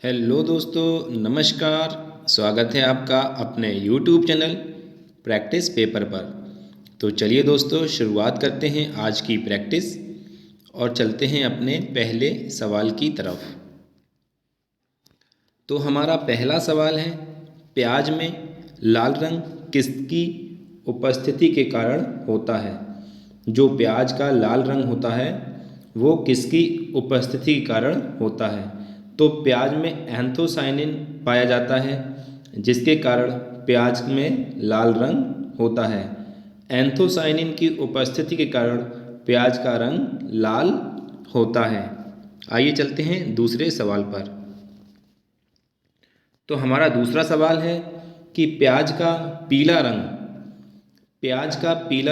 Hello दोस्तों, नमस्कार। स्वागत है आपका अपने YouTube चैनल प्रैक्टिस पेपर पर। तो चलिए दोस्तों, शुरुआत करते हैं आज की प्रैक्टिस और चलते हैं अपने पहले सवाल की तरफ। तो हमारा पहला सवाल है, प्याज में लाल रंग किसकी उपस्थिति के कारण होता है? जो प्याज का लाल रंग होता है वो किसकी उपस्थिति के कारण होता है? तो प्याज में एंथोसाइनिन पाया जाता है जिसके कारण प्याज में लाल रंग होता है। एंथोसाइनिन की उपस्थिति के कारण प्याज का रंग लाल होता है। आइए चलते हैं दूसरे सवाल पर। तो हमारा दूसरा सवाल है कि प्याज का पीला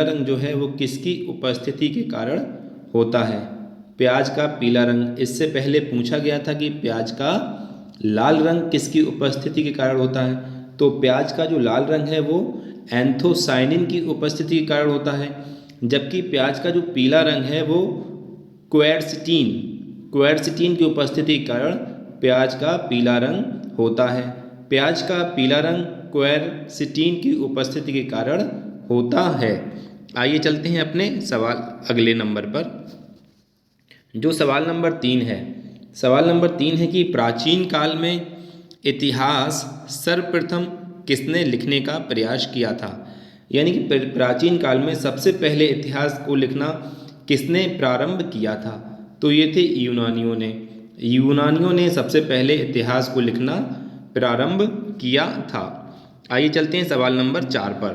रंग जो है वो किसकी उपस्थिति के कारण होता है? प्याज का पीला रंग, इससे पहले पूछा गया था कि प्याज का लाल रंग किसकी उपस्थिति के कारण होता है। तो प्याज का जो लाल रंग है वो एंथोसाइनिन की उपस्थिति के कारण होता है, जबकि प्याज का जो पीला रंग है वो क्वेरसिटीन की उपस्थिति के कारण प्याज का पीला रंग होता है। प्याज का पीला रंग क्वेरसिटीन की उपस्थिति के कारण होता है। आइए चलते हैं अपने सवाल अगले नंबर पर, जो सवाल नंबर 3 है। सवाल नंबर 3 है कि प्राचीन काल में इतिहास सर्वप्रथम किसने लिखने का प्रयास किया था? यानी कि प्राचीन काल में सबसे पहले इतिहास को लिखना किसने प्रारंभ किया था? तो ये थे यूनानियों ने सबसे पहले इतिहास को लिखना प्रारंभ किया था। आइए चलते हैं सवाल नंबर 4 पर।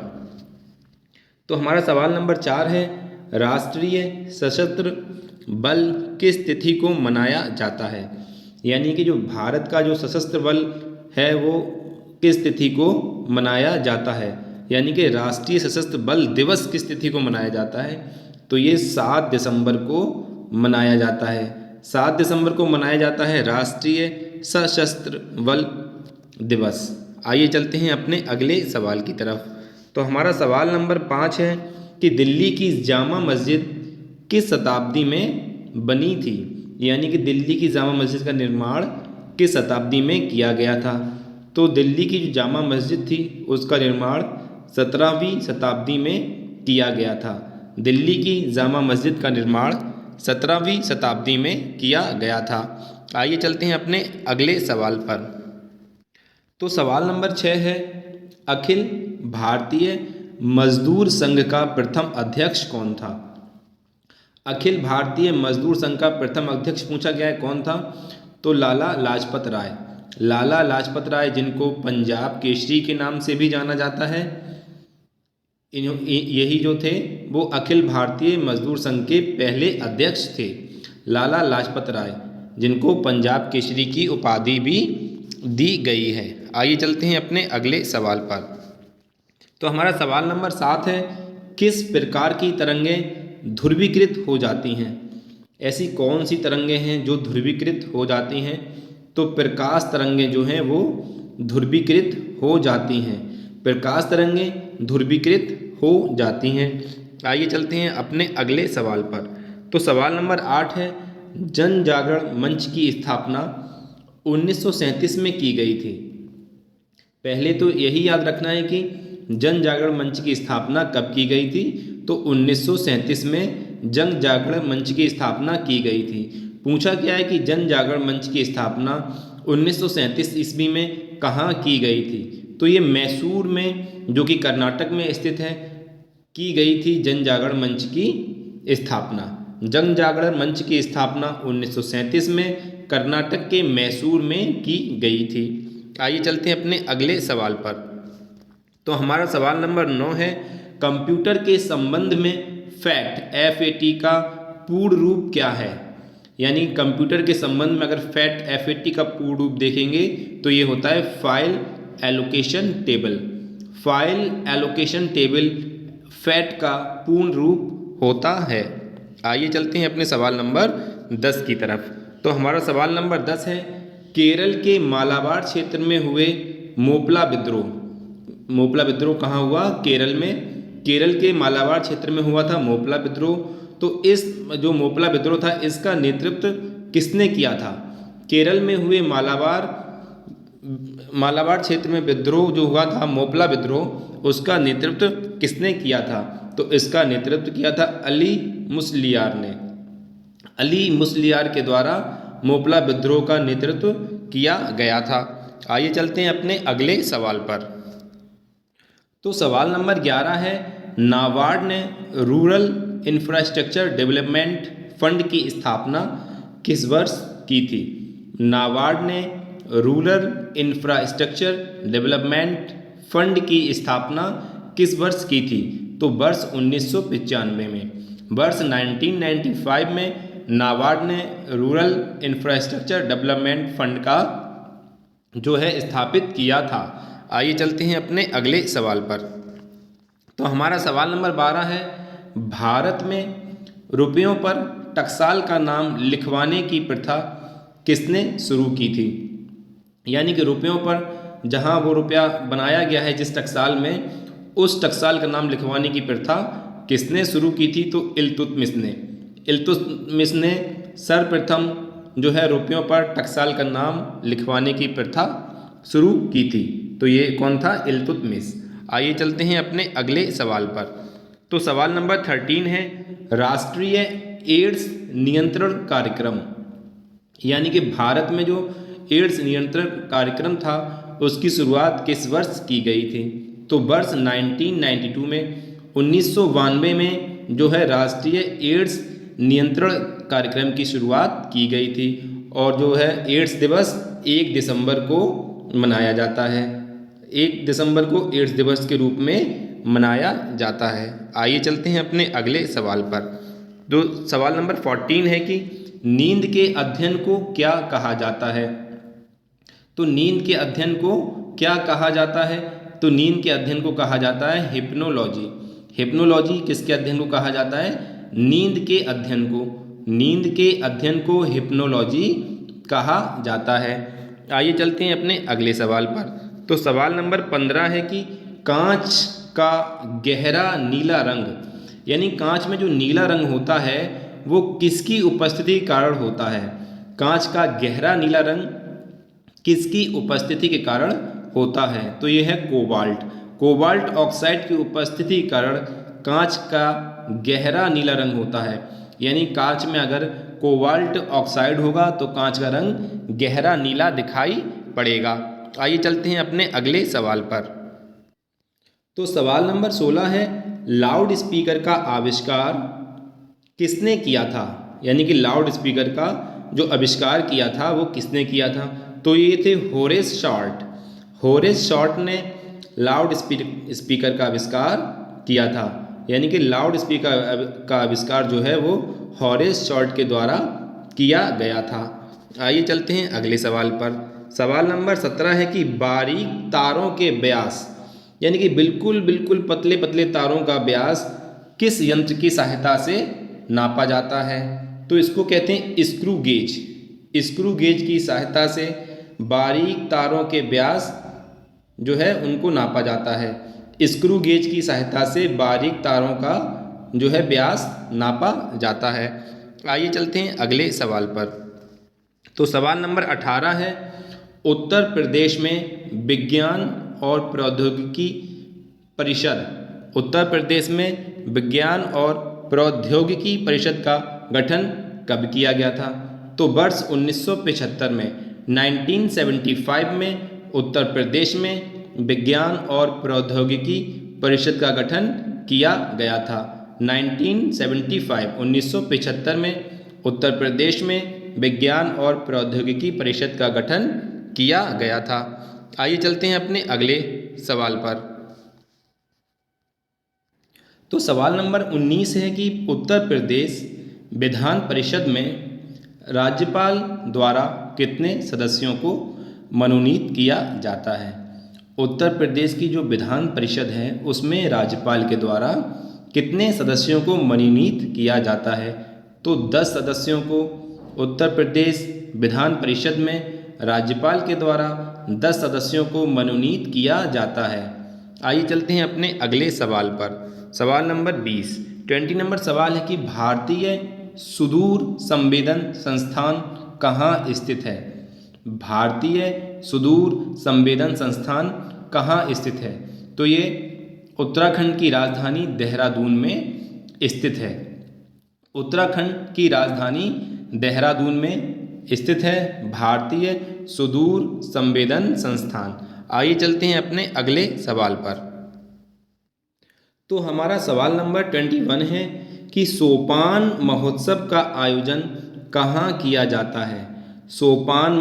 तो हमारा सवाल नंबर 4 है, राष्ट्रीय सशस्त्र बल किस तिथि को मनाया जाता है? यानी कि जो भारत का जो सशस्त्र बल है वो किस तिथि को मनाया जाता है? यानी कि राष्ट्रीय सशस्त्र बल दिवस किस तिथि को मनाया जाता है? तो ये 7 दिसंबर को मनाया जाता है। 7 दिसंबर को मनाया जाता है राष्ट्रीय सशस्त्र बल दिवस। आइए चलते हैं अपने अगले सवाल की तरफ। तो हमारा सवाल नंबर 5 है कि दिल्ली की जामा मस्जिद किस शताब्दी में बनी थी? यानी कि दिल्ली की जामा मस्जिद का निर्माण किस शताब्दी में किया गया था? तो दिल्ली की जो जामा मस्जिद थी उसका निर्माण 17वीं शताब्दी में किया गया था। दिल्ली की जामा मस्जिद का निर्माण 17वीं शताब्दी में किया गया था। आइए चलते हैं अपने अगले सवाल पर। तो सवाल नंबर 6 है, अखिल भारतीय मजदूर संघ का प्रथम अध्यक्ष कौन था? अखिल भारतीय मजदूर संघ का प्रथम अध्यक्ष पूछा गया है, कौन था? तो लाला लाजपत राय, जिनको पंजाब केसरी के नाम से भी जाना जाता है। यही जो थे वो अखिल भारतीय मजदूर संघ के पहले अध्यक्ष थे, लाला लाजपत राय, जिनको पंजाब केसरी की उपाधि भी दी गई है। आइए चलते हैं अपने अगले सवाल पर। तो हमारा सवाल नंबर 7 है, किस प्रकार की तरंगें ध्रुवीकृत हो जाती हैं? ऐसी कौन सी तरंगें हैं जो ध्रुवीकृत हो जाती हैं? तो प्रकाश तरंगें जो हैं वो ध्रुवीकृत हो जाती हैं। प्रकाश तरंगें ध्रुवीकृत हो जाती हैं। आइए चलते हैं अपने अगले सवाल पर। तो सवाल नंबर 8 है, जन जागरण मंच की स्थापना 1937 में की गई थी। पहले तो यही याद रखना है कि जन जागरण मंच की स्थापना कब की गई थी? तो 1937 में जन जागरण मंच की स्थापना की गई थी। पूछा गया है कि जन जागरण मंच की स्थापना 1937 ईस्वी में कहाँ की गई थी? तो ये मैसूर में, जो कि कर्नाटक में स्थित है, की गई थी जन जागरण मंच की स्थापना। जन जागरण मंच की स्थापना 1937 में कर्नाटक के मैसूर में की गई थी। आइए चलते हैं अपने अगले सवाल पर। तो हमारा सवाल नंबर 9 है, कंप्यूटर के संबंध में FAT का पूर्ण रूप क्या है? यानी कंप्यूटर के संबंध में अगर FAT का पूर्ण रूप देखेंगे तो ये होता है file allocation table. File allocation table FAT का पूर्ण रूप होता है। आइए चलते हैं अपने सवाल नंबर 10 की तरफ। तो हमारा सवाल नंबर 10 है, केरल के मालाबार क्षेत्र में हुए मोपला विद्रोह कहाँ हुआ? केरल में। केरल के मालाबार क्षेत्र में हुआ था मोपला विद्रोह। तो इस जो मोपला विद्रोह था इसका नेतृत्व किसने किया था? केरल में हुए मालाबार मालाबार क्षेत्र में विद्रोह जो हुआ था, मोपला विद्रोह, उसका नेतृत्व किसने किया था? तो इसका नेतृत्व किया था अली मुसलियार ने। अली मुसलियार के द्वारा मोपला विद्रोह का नेतृत्व किया गया था। आइए चलते हैं अपने अगले सवाल पर। तो सवाल नंबर 11 है, नाबार्ड ने रूरल इंफ्रास्ट्रक्चर डेवलपमेंट फंड की स्थापना किस वर्ष की थी? नाबार्ड ने रूरल इंफ्रास्ट्रक्चर डेवलपमेंट फंड की स्थापना किस वर्ष की थी? तो वर्ष 1995 में। वर्ष 1995 में नाबार्ड ने रूरल इंफ्रास्ट्रक्चर डेवलपमेंट फंड का जो है स्थापित किया था। आइए चलते हैं अपने अगले सवाल पर। तो हमारा सवाल नंबर 12 है, भारत में रुपयों पर टकसाल का नाम लिखवाने की प्रथा किसने शुरू की थी? यानी कि रुपयों पर जहां वो रुपया बनाया गया है जिस टकसाल में, उस टकसाल का नाम लिखवाने की प्रथा किसने शुरू की थी? तो इल्तुतमिश ने। इल्तुतमिश ने सर्वप्रथम जो है रुपयों पर टकसाल का नाम लिखवाने की प्रथा शुरू की थी। तो ये कौन था? इल्तुतमिश। आइए चलते हैं अपने अगले सवाल पर। तो सवाल नंबर 13 है, राष्ट्रीय एड्स नियंत्रण कार्यक्रम, यानी कि भारत में जो एड्स नियंत्रण कार्यक्रम था उसकी शुरुआत किस वर्ष की गई थी? तो वर्ष 1992 में। 1992 में जो है राष्ट्रीय एड्स नियंत्रण कार्यक्रम की शुरुआत की गई थी। और जो है एड्स दिवस 1 दिसंबर को मनाया जाता है। 1 दिसंबर को एड्स दिवस के रूप में मनाया जाता है। आइए चलते हैं अपने अगले सवाल पर। तो सवाल नंबर 14 है कि नींद के अध्ययन को क्या कहा जाता है? तो नींद के अध्ययन को क्या कहा जाता है? तो नींद के अध्ययन को कहा जाता है हिप्नोलॉजी। हिप्नोलॉजी किसके अध्ययन को कहा जाता है? नींद के अध्ययन को। नींद के अध्ययन को हिप्नोलॉजी कहा जाता है। आइए चलते हैं अपने अगले सवाल पर। तो सवाल नंबर 15 है कि कांच का गहरा नीला रंग, यानी कांच में जो नीला रंग होता है वो किसकी उपस्थिति के कारण होता है? कांच का गहरा नीला रंग किसकी उपस्थिति के कारण होता है? तो ये है कोबाल्ट। कोबाल्ट ऑक्साइड की उपस्थिति के कारण कांच का गहरा नीला रंग होता है। यानी कांच में अगर कोबाल्ट ऑक्साइड होगा तो कांच का रंग गहरा नीला दिखाई पड़ेगा। आइए चलते हैं अपने अगले सवाल पर। तो सवाल नंबर 16 है, लाउड स्पीकर का आविष्कार किसने किया था? यानी कि लाउड स्पीकर का जो आविष्कार किया था वो किसने किया था? तो ये थे होरेस शॉर्ट। होरेस शॉर्ट ने लाउड स्पीकर का आविष्कार किया था। यानी कि लाउड स्पीकर का आविष्कार जो है वो होरेस शॉर्ट के द्वारा किया गया था। आइए चलते हैं अगले सवाल पर। सवाल नंबर 17 है कि बारीक तारों के व्यास, यानी कि बिल्कुल पतले पतले तारों का व्यास किस यंत्र की सहायता से नापा जाता है? तो इसको कहते हैं स्क्रू गेज। स्क्रू गेज की सहायता से बारीक तारों के व्यास जो है उनको नापा जाता है। स्क्रू गेज की सहायता से बारीक तारों का जो है व्यास नापा जाता है। आइए चलते हैं अगले सवाल पर। तो सवाल नंबर 18 है, उत्तर प्रदेश में विज्ञान और प्रौद्योगिकी परिषद, उत्तर प्रदेश में विज्ञान और प्रौद्योगिकी परिषद का गठन कब किया गया था? तो वर्ष 1975 में। 1975 में उत्तर प्रदेश में विज्ञान और प्रौद्योगिकी परिषद का गठन किया गया था। 1975 में उत्तर प्रदेश में विज्ञान और प्रौद्योगिकी परिषद का गठन किया गया था। आइए चलते हैं अपने अगले सवाल पर। तो सवाल नंबर 19 है कि उत्तर प्रदेश विधान परिषद में राज्यपाल द्वारा कितने सदस्यों को मनोनीत किया जाता है? उत्तर प्रदेश की जो विधान परिषद है उसमें राज्यपाल के द्वारा कितने सदस्यों को मनोनीत किया जाता है? तो 10 सदस्यों को उत्तर प्रदेश विधान परिषद में राज्यपाल के द्वारा 10 सदस्यों को मनोनीत किया जाता है। आइए चलते हैं अपने अगले सवाल पर। सवाल नंबर 20 नंबर सवाल है कि भारतीय सुदूर संवेदन संस्थान कहाँ स्थित है? भारतीय सुदूर संवेदन संस्थान कहाँ स्थित है? तो ये उत्तराखंड की राजधानी देहरादून में स्थित है। उत्तराखंड की राजधानी देहरादून में स्थित है भारतीय सुदूर संवेदन संस्थान। आइए चलते हैं अपने अगले सवाल पर। तो हमारा सवाल नंबर 21 है कि सोपान महोत्सव का आयोजन कहाँ किया जाता है? सोपान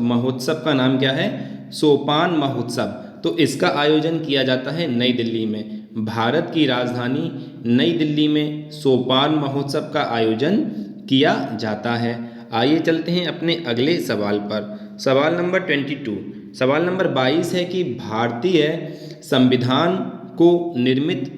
महोत्सव का नाम क्या है? सोपान महोत्सव। तो इसका आयोजन किया जाता है नई दिल्ली में। भारत की राजधानी नई दिल्ली में सोपान महोत्सव का आयोजन किया जाता है। आइए चलते हैं अपने अगले सवाल पर। सवाल नंबर 22। सवाल नंबर 22 है कि भारतीय संविधान को निर्मित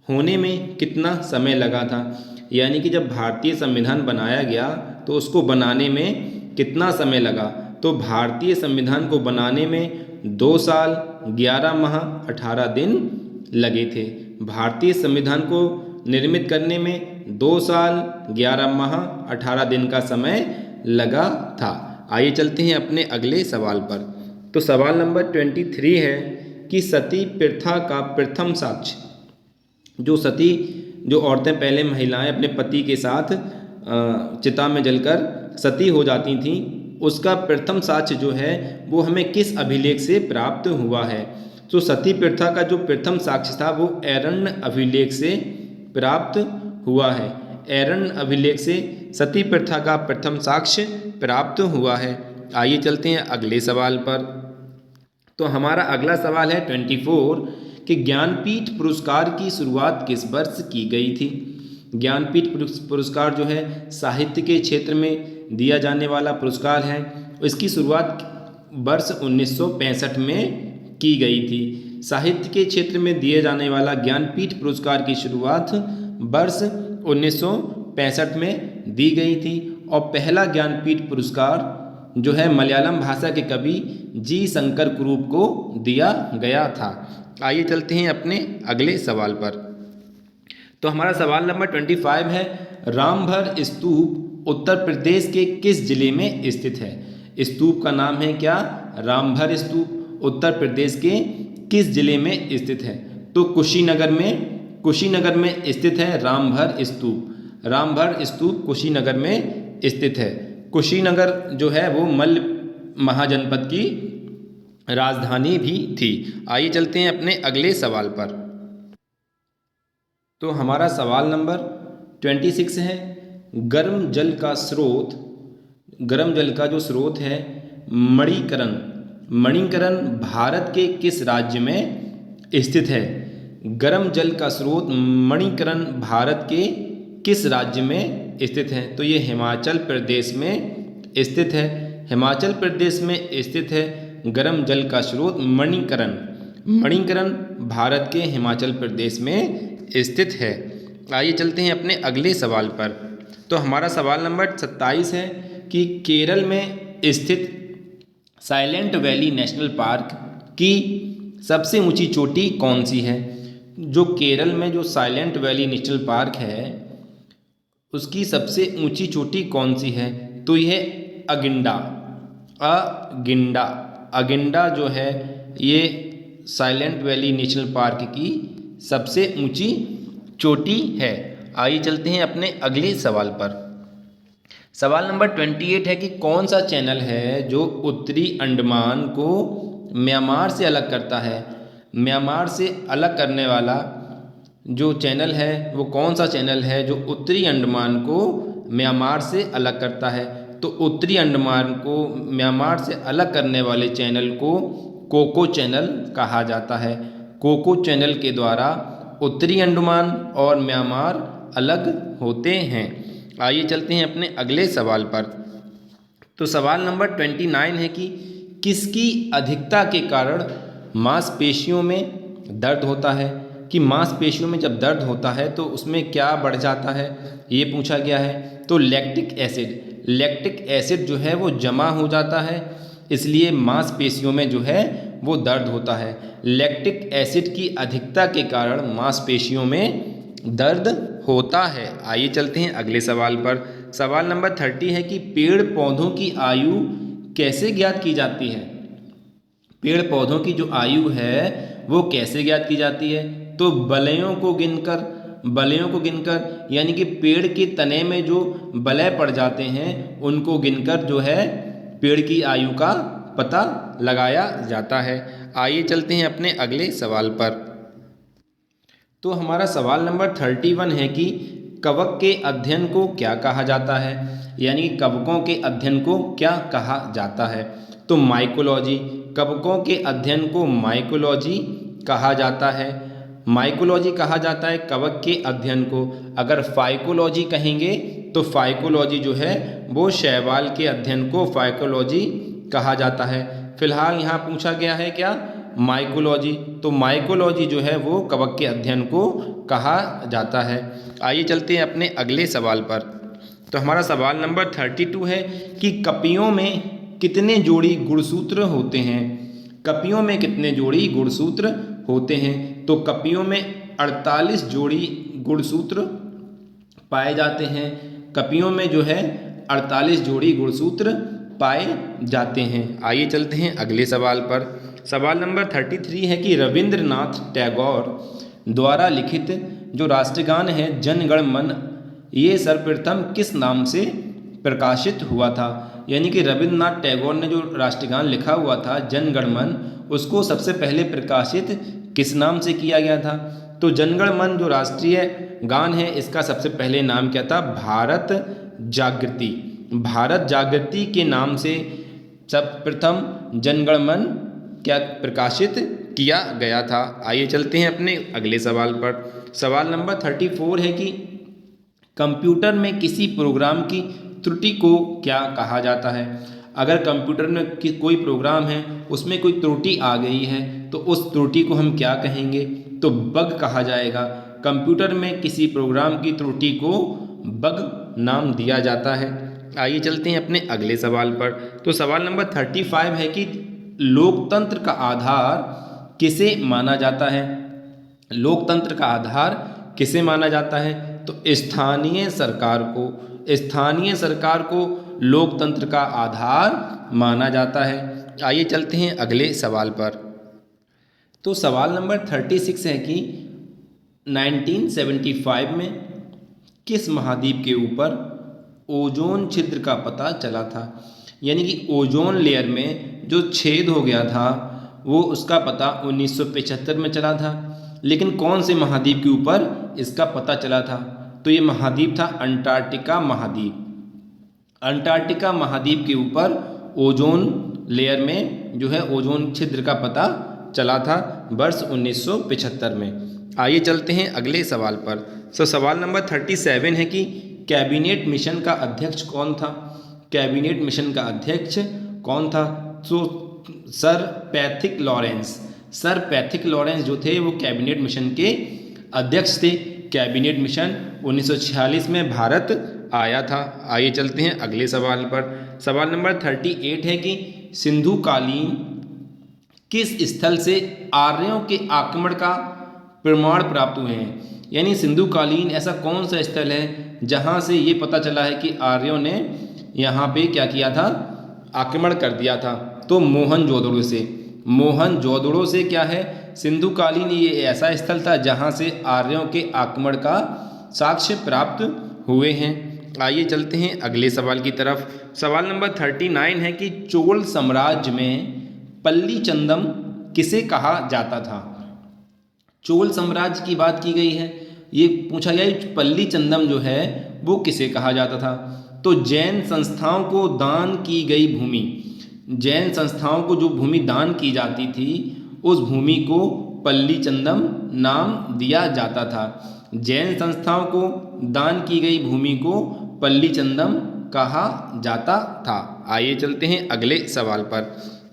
होने में कितना समय लगा था? यानी कि जब भारतीय संविधान बनाया गया तो उसको बनाने में कितना समय लगा? तो भारतीय संविधान को बनाने में 2 साल 11 माह 18 दिन लगे थे। भारतीय संविधान को निर्मित करने में 2 साल 11 माह 18 दिन का समय लगा था। आइए चलते हैं अपने अगले सवाल पर। तो सवाल नंबर 23 है कि सती प्रथा का प्रथम साक्ष्य, जो औरतें पहले महिलाएं अपने पति के साथ चिता में जलकर सती हो जाती थीं, उसका प्रथम साक्ष्य जो है वो हमें किस अभिलेख से प्राप्त हुआ है? तो सती प्रथा का जो प्रथम साक्ष्य था वो ऐरण्य अभिलेख से प्राप्त हुआ है। ऐरण्य अभिलेख से सती प्रथा का प्रथम साक्ष्य प्राप्त हुआ है। आइए चलते हैं अगले सवाल पर। तो हमारा अगला सवाल है 24 कि ज्ञानपीठ पुरस्कार की शुरुआत किस वर्ष की गई थी? ज्ञानपीठ पुरस्कार जो है साहित्य के क्षेत्र में दिया जाने वाला पुरस्कार है। इसकी शुरुआत वर्ष 1965 में की गई थी। साहित्य के क्षेत्र में दिए जाने वाला ज्ञानपीठ पुरस्कार की शुरुआत वर्ष 1965 में दी गई थी और पहला ज्ञानपीठ पुरस्कार जो है मलयालम भाषा के कवि जी शंकर कुरूप को दिया गया था। आइए चलते हैं अपने अगले सवाल पर। तो हमारा सवाल नंबर 25 है रामभर स्तूप उत्तर प्रदेश के किस जिले में स्थित है? स्तूप का नाम है क्या? रामभर स्तूप उत्तर प्रदेश के किस जिले में स्थित है? तो कुशीनगर में स्थित है रामभर स्तूप। रामभर स्तूप कुशीनगर में स्थित है। कुशीनगर जो है वो मल्ल महाजनपद की राजधानी भी थी। आइए चलते हैं अपने अगले सवाल पर। तो हमारा सवाल नंबर 26 है गर्म जल का जो स्रोत है मणिकरण भारत के किस राज्य में स्थित है? गर्म जल का स्रोत मणिकरण भारत के किस राज्य में स्थित है? तो ये हिमाचल प्रदेश में स्थित है। हिमाचल प्रदेश में स्थित है गर्म जल का स्रोत मणिकरण भारत के हिमाचल प्रदेश में स्थित है। आइए चलते हैं अपने अगले सवाल पर। तो हमारा सवाल नंबर 27 है कि केरल में स्थित साइलेंट वैली नेशनल पार्क की सबसे ऊंची चोटी कौन सी है? जो केरल में जो साइलेंट वैली नेशनल पार्क है उसकी सबसे ऊंची चोटी कौन सी है? तो यह अगिंडा जो है ये साइलेंट वैली नेशनल पार्क की सबसे ऊंची चोटी है। आइए चलते हैं अपने अगले सवाल पर। सवाल नंबर 28 है कि कौन सा चैनल है जो उत्तरी अंडमान को म्यांमार से अलग करता है? म्यांमार से अलग करने वाला जो चैनल है वो कौन सा चैनल है जो उत्तरी अंडमान को म्यांमार से अलग करता है? तो उत्तरी अंडमान को म्यांमार से अलग करने वाले चैनल को कोको चैनल कहा जाता है। कोको चैनल के द्वारा उत्तरी अंडमान और म्यांमार अलग होते हैं। आइए चलते हैं अपने अगले सवाल पर। तो सवाल नंबर 29 है कि किसकी अधिकता के कारण मांसपेशियों में दर्द होता है? कि मांसपेशियों में जब दर्द होता है तो उसमें क्या बढ़ जाता है, ये पूछा गया है। तो लैक्टिक एसिड जो है वो जमा हो जाता है, इसलिए मांसपेशियों में जो है वो दर्द होता है। लैक्टिक एसिड की अधिकता के कारण मांसपेशियों में दर्द होता है। आइए चलते हैं अगले सवाल पर। सवाल नंबर 30 है कि पेड़ पौधों की आयु कैसे ज्ञात की जाती है? पेड़ पौधों की जो आयु है वो कैसे ज्ञात की जाती है? तो बलयों को गिनकर यानी कि पेड़ के तने में जो बलय पड़ जाते हैं उनको गिनकर जो है पेड़ की आयु का पता लगाया जाता है। आइए चलते हैं अपने अगले सवाल पर। तो हमारा सवाल नंबर 31 है कि कवक के अध्ययन को क्या कहा जाता है? यानी कि कवकों के अध्ययन को क्या कहा जाता है? तो माइकोलॉजी। कवकों के अध्ययन को माइकोलॉजी कहा जाता है। माइकोलॉजी कहा जाता है कवक के अध्ययन को। अगर फाइकोलॉजी कहेंगे तो फाइकोलॉजी जो है वो शैवाल के अध्ययन को फाइकोलॉजी कहा जाता है। फिलहाल यहाँ पूछा गया है क्या? माइकोलॉजी। तो माइकोलॉजी जो है वो कवक के अध्ययन को कहा जाता है। आइए चलते हैं अपने अगले सवाल पर। तो हमारा सवाल नंबर 32 है कि कपियों में कितने जोड़ी गुणसूत्र होते हैं? कपियों में कितने जोड़ी गुणसूत्र होते हैं? तो कपियों में 48 जोड़ी गुणसूत्र पाए जाते हैं। कपियों में जो है 48 जोड़ी गुणसूत्र पाए जाते हैं। आइए चलते हैं अगले सवाल पर। सवाल नंबर 33 है कि रविंद्रनाथ टैगोर द्वारा लिखित जो राष्ट्रगान है जन गण मन, ये सर्वप्रथम किस नाम से प्रकाशित हुआ था? यानी कि रविंद्रनाथ टैगोर ने जो राष्ट्रगान लिखा हुआ था जन गण मन, उसको सबसे पहले प्रकाशित किस नाम से किया गया था? तो जन गण मन जो राष्ट्रीय गान है इसका सबसे पहले नाम क्या था? भारत जागृति। भारत जागृति के नाम से सर्वप्रथम जन गण मन क्या प्रकाशित किया गया था। आइए चलते हैं अपने अगले सवाल पर। सवाल नंबर 34 है कि कंप्यूटर में किसी प्रोग्राम की त्रुटि को क्या कहा जाता है? अगर कंप्यूटर में कोई प्रोग्राम है उसमें कोई त्रुटि आ गई है तो उस त्रुटि को हम क्या कहेंगे? तो बग कहा जाएगा। कंप्यूटर में किसी प्रोग्राम की त्रुटि को बग नाम दिया जाता है। आइए चलते हैं अपने अगले सवाल पर। तो सवाल नंबर 35 है कि लोकतंत्र का आधार किसे माना जाता है? लोकतंत्र का आधार किसे माना जाता है? तो स्थानीय सरकार को। स्थानीय सरकार को लोकतंत्र का आधार माना जाता है। आइए चलते हैं अगले सवाल पर। तो सवाल नंबर 36 है कि 1975 में किस महाद्वीप के ऊपर ओजोन छिद्र का पता चला था? यानी कि ओजोन लेयर में जो छेद हो गया था वो उसका पता 1975 में चला था। लेकिन कौन से महाद्वीप के ऊपर इसका पता चला था? तो ये महाद्वीप था अंटार्कटिका महाद्वीप। अंटार्कटिका महाद्वीप के ऊपर ओजोन लेयर में जो है ओजोन छिद्र का पता चला था वर्ष 1975 में। आइए चलते हैं अगले सवाल पर। सवाल नंबर 37 है कि कैबिनेट मिशन का अध्यक्ष कौन था? कैबिनेट मिशन का अध्यक्ष कौन था? तो sir Pethick Lawrence. Sir Pethick Lawrence जो थे वो कैबिनेट मिशन के अध्यक्ष थे। कैबिनेट मिशन 1946 में भारत आया था। आइए चलते हैं अगले सवाल पर। सवाल नंबर 38 है कि सिंधु कालीन किस स्थल से आर्यों के आक्रमण का प्रमाण प्राप्त हुए हैं? यानी सिंधु कालीन ऐसा कौन सा स्थल है जहाँ से ये पता चला है कि आर्यों ने यहाँ पे क्या किया था? आक्रमण कर दिया था। तो मोहनजोदड़ो से। मोहनजोदड़ो से क्या है? सिंधु कालीन ये ऐसा स्थल था जहाँ से आर्यों के आक्रमण का साक्ष्य प्राप्त हुए हैं। आइए चलते हैं अगले सवाल की तरफ। सवाल नंबर 39 है कि चोल साम्राज्य में पल्ली चंदम किसे कहा जाता था? चोल साम्राज्य की बात की गई है, ये पूछा गया पल्ली चंदम जो है वो किसे कहा जाता था? तो जैन संस्थाओं को दान की गई भूमि, जैन संस्थाओं को जो भूमि दान की जाती थी उस भूमि को पल्ली चंदम नाम दिया जाता था। जैन संस्थाओं को दान की गई भूमि को पल्ली चंदम कहा जाता था। आइए चलते हैं अगले सवाल पर।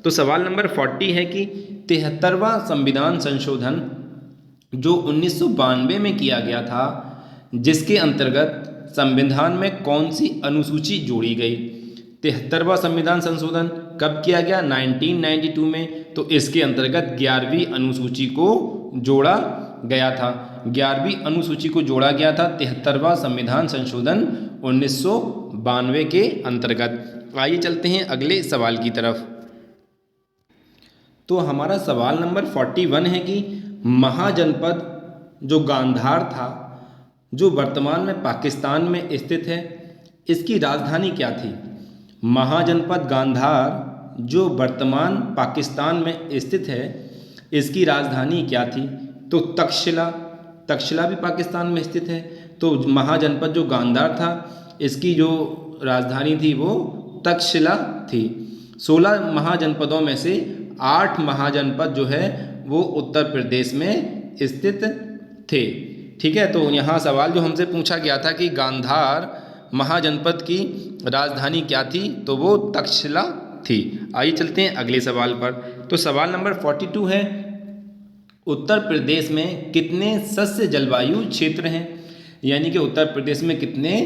तो सवाल नंबर 40 है कि 73वां संविधान संशोधन जो 1992 में किया गया था जिसके अंतर्गत संविधान में कौन सी अनुसूची जोड़ी गई? 73वां संविधान संशोधन कब किया गया? 1992 में। तो इसके अंतर्गत 11वीं अनुसूची को जोड़ा गया था। 11वीं अनुसूची को जोड़ा गया था 73वां संविधान संशोधन 1992 के अंतर्गत। आइए चलते हैं अगले सवाल की तरफ। तो हमारा सवाल नंबर 41 है कि महाजनपद जो गांधार था, जो वर्तमान में पाकिस्तान में स्थित है, इसकी राजधानी क्या थी? महाजनपद गांधार जो वर्तमान पाकिस्तान में स्थित है, इसकी राजधानी क्या थी? तो तक्षशिला, तक्षशिला भी पाकिस्तान में स्थित है। तो महाजनपद जो गांधार था, इसकी जो राजधानी थी वो तक्षशिला थी। 16 महाजनपदों में से 8 महाजनपद जो है वो उत्तर प्रदेश में स्थित थे। ठीक है, तो यहाँ सवाल जो हमसे पूछा गया था कि गांधार महाजनपद की राजधानी क्या थी, तो वो तक्षशिला थी। आइए चलते हैं अगले सवाल पर। तो सवाल नंबर 42 है, उत्तर प्रदेश में कितने सस्य जलवायु क्षेत्र हैं? यानी कि उत्तर प्रदेश में कितने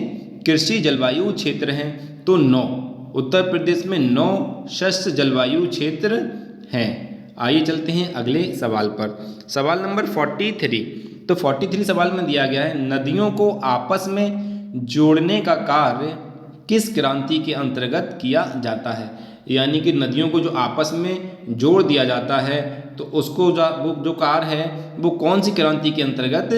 कृषि जलवायु क्षेत्र हैं? तो 9। उत्तर प्रदेश में 9 सस्य जलवायु क्षेत्र हैं। आइए चलते हैं अगले सवाल पर। सवाल नंबर 43। तो 43 सवाल में दिया गया है, नदियों को आपस में जोड़ने का कार्य किस क्रांति के अंतर्गत किया जाता है? यानी कि नदियों को जो आपस में जोड़ दिया जाता है, तो उसको वो जो कार्य है वो कौन सी क्रांति के अंतर्गत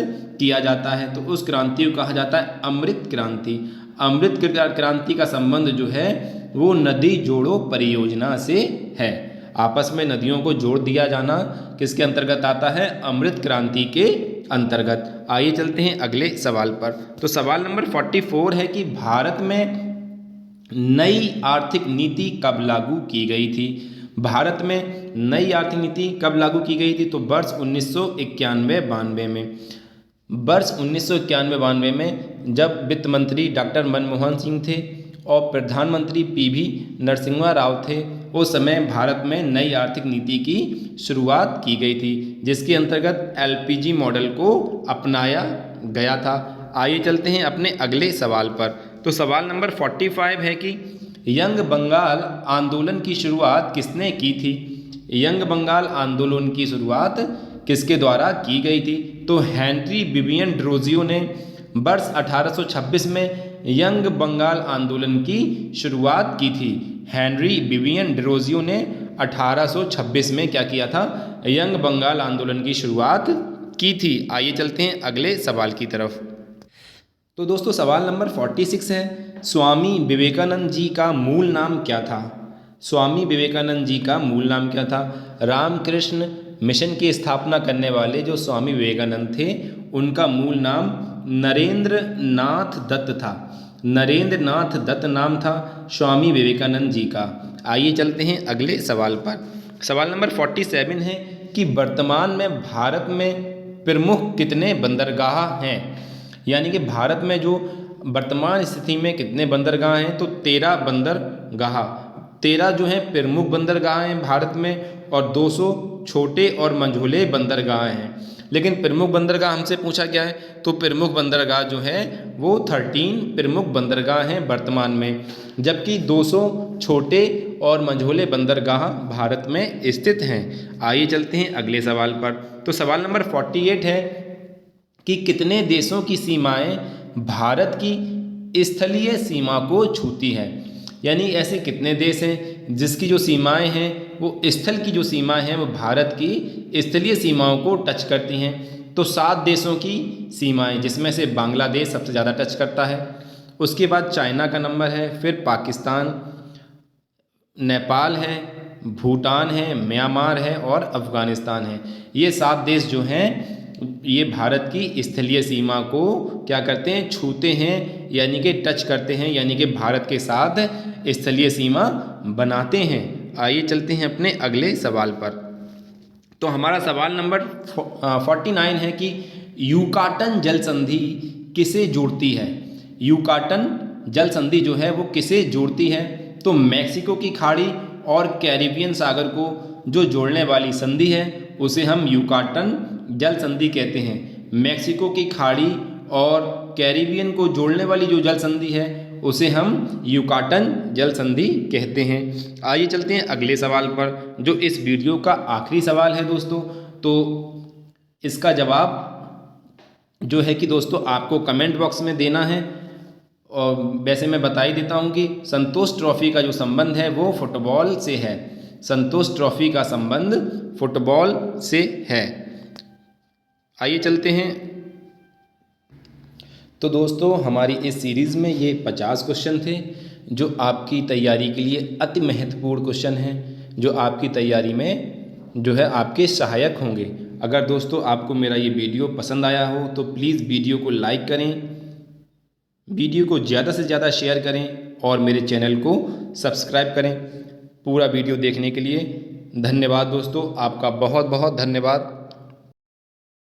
किया जाता है? तो उस क्रांति को कहा जाता है अमृत क्रांति। अमृत क्रांति का संबंध जो है वो नदी जोड़ो परियोजना से है। आपस में नदियों को जोड़ दिया जाना किसके अंतर्गत आता है? अमृत क्रांति के अंतर्गत। आइए चलते हैं अगले सवाल पर। तो सवाल नंबर 44 है कि भारत में नई आर्थिक नीति कब लागू की गई थी? भारत में नई आर्थिक नीति कब लागू की गई थी? तो वर्ष 1991-92 में। वर्ष 1991-92 में जब वित्त मंत्री डॉक्टर मनमोहन सिंह थे और प्रधानमंत्री पीवी नरसिम्हा राव थे, उस समय भारत में नई आर्थिक नीति की शुरुआत की गई थी, जिसके अंतर्गत एलपीजी मॉडल को अपनाया गया था। आइए चलते हैं अपने अगले सवाल पर। तो सवाल नंबर 45 है कि यंग बंगाल आंदोलन की शुरुआत किसने की थी? यंग बंगाल आंदोलन की शुरुआत किसके द्वारा की गई थी? तो हेनरी विवियन डिरोजियो ने वर्ष 1826 में यंग बंगाल आंदोलन की शुरुआत की थी। हेनरी विवियन डिरोजियो ने 1826 में क्या किया था? यंग बंगाल आंदोलन की शुरुआत की थी। आइए चलते हैं अगले सवाल की तरफ। तो दोस्तों सवाल नंबर 46 है, स्वामी विवेकानंद जी का मूल नाम क्या था? स्वामी विवेकानंद जी का मूल नाम क्या था? रामकृष्ण मिशन की स्थापना करने वाले जो स्वामी विवेकानंद थे, उनका मूल नाम नरेंद्र नाथ दत्त था। नरेंद्र नाथ दत्त नाम था स्वामी विवेकानंद जी का। आइए चलते हैं अगले सवाल पर। सवाल नंबर 47 है कि वर्तमान में भारत में प्रमुख कितने बंदरगाह हैं? यानी कि भारत में जो वर्तमान स्थिति में कितने बंदरगाह हैं? तो 13 बंदरगाह, 13 जो हैं प्रमुख बंदरगाह हैं भारत में, और 200 छोटे और मंझोले बंदरगाह हैं। लेकिन प्रमुख बंदरगाह हमसे पूछा गया है, तो प्रमुख बंदरगाह जो है वो 13 प्रमुख बंदरगाह हैं वर्तमान में, जबकि 200 छोटे और मंझोले बंदरगाह भारत में स्थित हैं। आइए चलते हैं अगले सवाल पर। तो सवाल नंबर 48 है कि कितने देशों की सीमाएं भारत की स्थलीय सीमा को छूती है? यानी ऐसे कितने देश हैं जिसकी जो सीमाएं हैं वो स्थल की जो सीमाएं हैं वो भारत की स्थलीय सीमाओं को टच करती हैं? तो 7 देशों की सीमाएं, जिसमें से बांग्लादेश सबसे ज़्यादा टच करता है, उसके बाद चाइना का नंबर है, फिर पाकिस्तान, नेपाल है, भूटान है, म्यांमार है और अफ़गानिस्तान है। ये 7 देश जो हैं ये भारत की स्थलीय सीमा को क्या करते हैं? छूते हैं, यानी कि टच करते हैं, यानी कि भारत के साथ स्थलीय सीमा बनाते हैं। आइए चलते हैं अपने अगले सवाल पर। तो हमारा सवाल नंबर 49 है कि यूकाटन जल संधि किसे जोड़ती है? यूकाटन जल संधि जो है वो किसे जोड़ती है? तो मैक्सिको की खाड़ी और कैरिबियन सागर को जो जोड़ने वाली संधि है उसे हम यूकाटन जल संधि कहते हैं। मैक्सिको की खाड़ी और कैरिबियन को जोड़ने वाली जो जल संधि है उसे हम यूकाटन जल संधि कहते हैं। आइए चलते हैं अगले सवाल पर, जो इस वीडियो का आखिरी सवाल है दोस्तों। तो इसका जवाब जो है कि दोस्तों आपको कमेंट बॉक्स में देना है, और वैसे मैं बता ही देता हूँ कि संतोष ट्रॉफी का जो संबंध है वो फुटबॉल से है। संतोष ट्रॉफी का संबंध फुटबॉल से है। आइए चलते हैं। तो दोस्तों हमारी इस सीरीज़ में ये 50 क्वेश्चन थे जो आपकी तैयारी के लिए अति महत्वपूर्ण क्वेश्चन हैं, जो आपकी तैयारी में जो है आपके सहायक होंगे। अगर दोस्तों आपको मेरा ये वीडियो पसंद आया हो तो प्लीज़ वीडियो को लाइक करें, वीडियो को ज़्यादा से ज़्यादा शेयर करें और मेरे चैनल को सब्सक्राइब करें। पूरा वीडियो देखने के लिए धन्यवाद दोस्तों, आपका बहुत बहुत धन्यवाद।